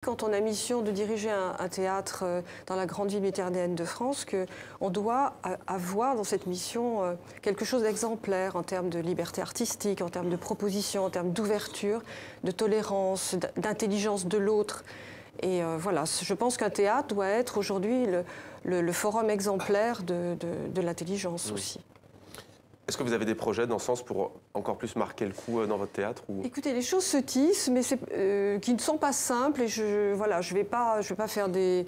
Quand on a mission de diriger un théâtre dans la grande ville méditerranéenne de France, qu'on doit avoir dans cette mission quelque chose d'exemplaire en termes de liberté artistique, en termes de proposition, en termes d'ouverture, de tolérance, d'intelligence de l'autre. Et voilà, je pense qu'un théâtre doit être aujourd'hui le forum exemplaire de l'intelligence aussi. Est-ce que vous avez des projets dans ce sens pour encore plus marquer le coup dans votre théâtre ou... Écoutez, les choses se tissent, mais qui ne sont pas simples. Et je ne vais pas faire des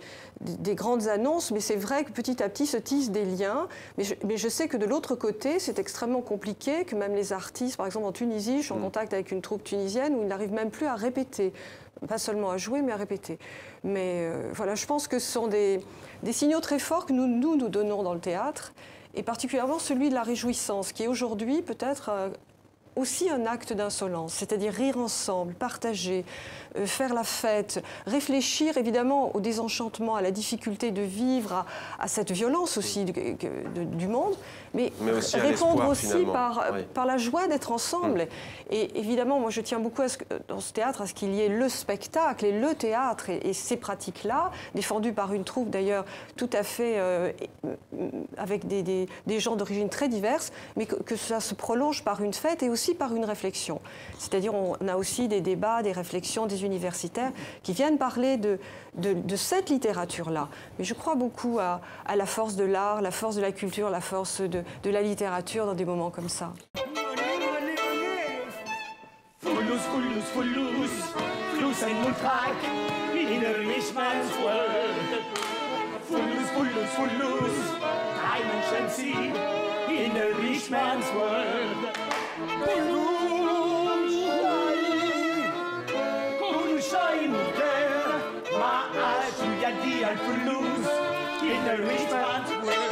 grandes annonces, mais c'est vrai que petit à petit se tissent des liens. Mais je sais que de l'autre côté, c'est extrêmement compliqué, que même les artistes, par exemple en Tunisie, je suis en contact avec une troupe tunisienne où ils n'arrivent même plus à répéter. Pas seulement à jouer, mais à répéter. Mais voilà, je pense que ce sont des signaux très forts que nous donnons dans le théâtre, et particulièrement celui de la réjouissance, qui est aujourd'hui peut-être aussi un acte d'insolence, c'est-à-dire rire ensemble, partager, faire la fête, réfléchir évidemment au désenchantement, à la difficulté de vivre, à cette violence aussi du monde, mais aussi répondre aussi par la joie d'être ensemble. Et évidemment, moi je tiens beaucoup dans ce théâtre à ce qu'il y ait le spectacle et le théâtre et ces pratiques-là, défendues par une troupe d'ailleurs tout à fait avec des gens d'origine très diverses, mais que ça se prolonge par une fête et aussi par une réflexion. C'est-à-dire on a aussi des débats, des réflexions des universitaires qui viennent parler de cette littérature-là. Mais je crois beaucoup à la force de l'art, la force de la culture, la force de la littérature dans des moments comme ça. الفلوس in the rich man's world.